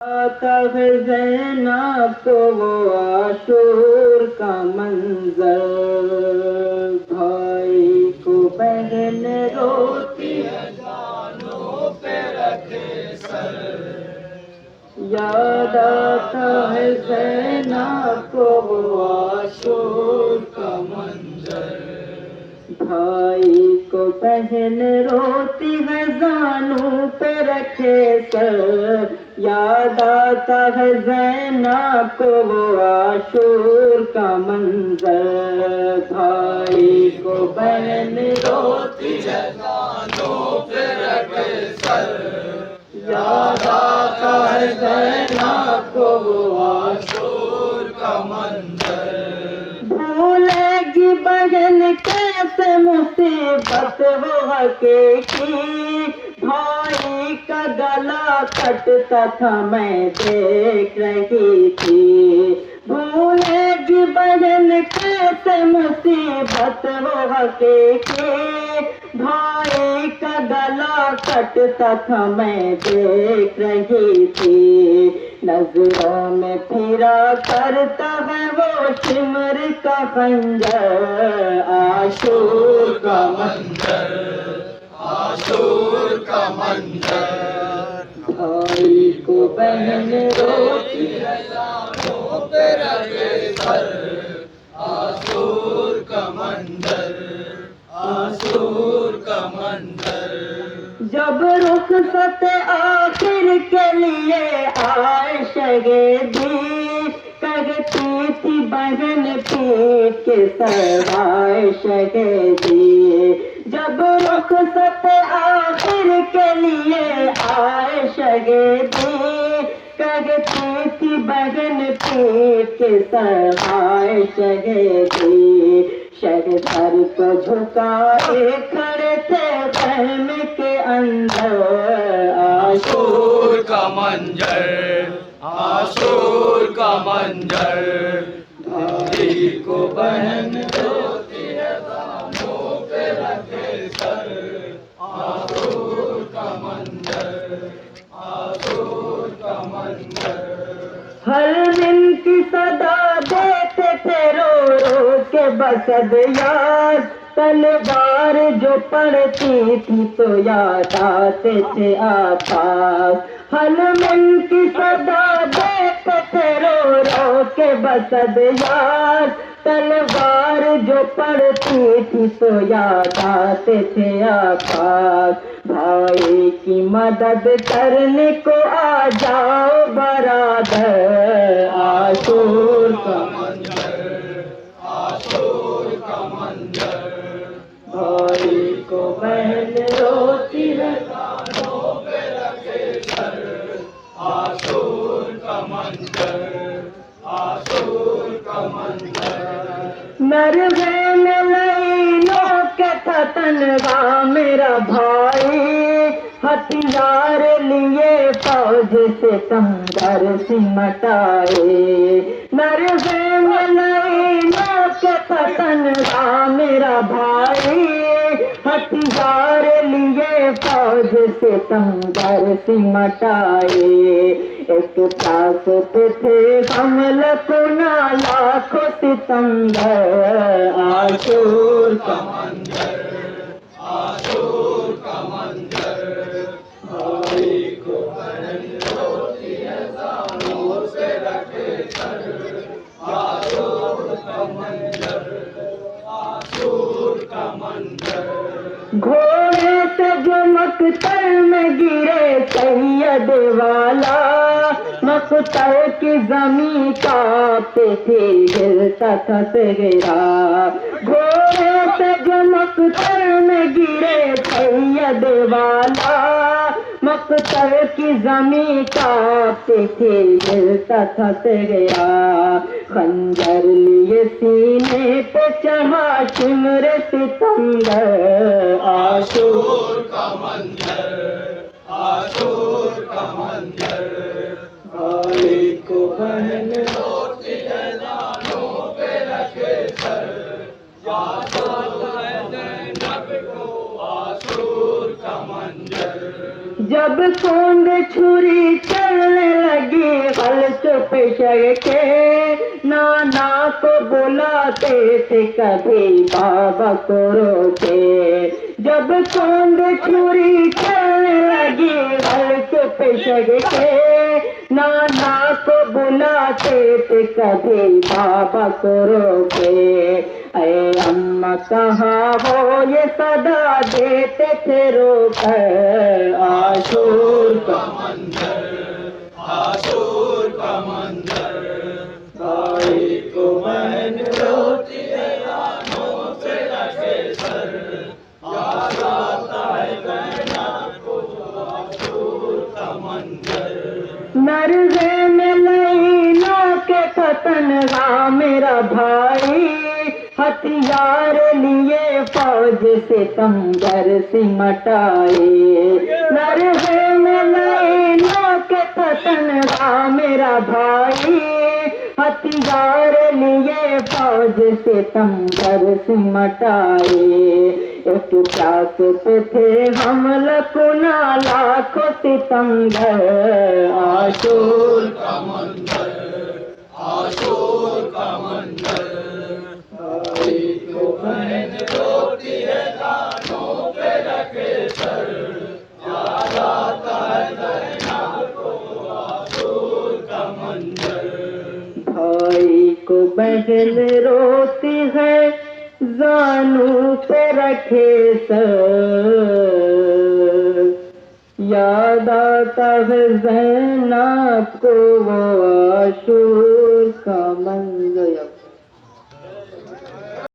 آتا ہے زینب کو وہ عاشور کا منظر، بھائی کو بہن روتی ہے جانوں پہ رکھے سر، یاد آتا ہے زینب کو وہ عاشور کا منظر، بھائی کو بہن روتی ہے زانوں پہ رکھے سر، یاد آتا ہے زینب کو وہ عاشور کا منظر، بھائی کو بہن روتی ہے زانوں پہ رکھے سر، یاد آتا ہے زینب کو وہ عاشور کا منظر، بھولے گی بہن کیسے مصیبت وہ حقیقی، بھائی کا گلا کٹتا تھا میں دیکھ رہی تھی، بھولے گی بہن کیسے مصیبت وہ حقیقی، بھائی کا گلا کٹتا تھا میں دیکھ رہی تھی، نظروں میں پھرا کرتا ہے وہ شمر کا خنجر، عاشور کا منظر، عاشور کا منظر، بھائی کو بہن روتی ہے جانوں پہ رکھے سر، عاشور کا منظر، عاشور کا منظر، جب رخصت آخر کے لیے عائشہ دی، کرتی تھی بہن پیٹ کے سر عائشہ دی، جب رخصت آخر کے لیے عائشہ دی، کرتی تھی بہن پیٹ کے سر عائشہ دی، شہ سر کو جھکائے کھڑے تھے خیم کے اندر، عاشور کا منظر، عاشور کا منظر، بھائی کو بہن روتی ہے زانوں پہ رکھے سر، عاشور کا منظر، عاشور کا منظر، ہر دن کی صدا دیتے تھے رو رو کے بسد یار، تلوار جو پڑتی تھی تو یاد آتے تھے آپاس، ہر دن کی صدا دیتے تھے رو رو کے بسد یار، تلوار جو پڑتی تھی تو یاد آتے تھے آپاس، بھائی کی مدد کرنے کو آ جاؤ برادر، عاشور کا منظر، عاشور کا منظر، بھائی کو بہن روتی ہے زانوں پہ رکھے سر، عاشور کا منظر، عاشور کا منظر، نروے میں لینوں کے تھا تنہا میرا بھائی، ہتھیار لیے فوج سے سمندر سمٹ آئے، نروے میں لینوں کے تھا تنہا میرا بھائی، ہتھیار لیے فوج سے سمندر سمٹ آئے، ایک پاس پہ تھے حمل کنا لاکھوں ستمگر، عاشور کا منظر، عاشور کا منظر، بھائی کو بہن روتی ہے زانوں پہ رکھے سر، عاشور کا منظر، عاشور کا منظر، گھوڑے سے جو مقتل میں گرے سید والا، مقتل کی زمین کانپتی تھی ہلتا تھا صحرا، گھوڑے سے جو مقتل میں گرے سید والا، مقتل کی زمین کانپتی تھی ہلتا تھا صحرا، خنجر لیے سینے پہ چڑھا شمر ستمگر، عاشور کا منظر، عاشور کا منظر، بھائی کو بہن روتی ہے زانوں پہ رکھے سر، یاد آتا ہے زینب کو عاشور کا منظر، جب کوند چھری چلنے لگی پیشر کے نانا کو بلاتے تھے کبھی بابا کو روکے جب چاند چھری چلنے لگی غلط پیشر کے نانا کو بلاتے تھے کبھی بابا کو روکے اے اماں کہاں ہو یہ صدا دیتے تھے رو کر عاشور کا منظر عاشور کا منظر بھائی کو بہن روتی ہے آنکھوں سے رکھے سر یاد آتا ہے بہنا کو عاشور کا منظر نرغے میں لیلا کے فتن میرا بھائی ہتھیار لیے فوج سے تنگر سمٹائے نرغے میں لیلا کے فتن میرا بھائی ہتھیار لیے فوج سے تنگر سمٹائے ایک پیاس پہ تھے ہم لکنا لاکھوں ستمگر عاشور کا منظر عاشور کا منظر بھائی کو بہن روتی ہے کانوں پہ رکھے سر یاد آتا ہے زینب کو عاشور کا منظر بھائی کو بہن روتی ہے زانوں پہ رکھے سر یاد آتا ہے زینب کو عاشور کا منظر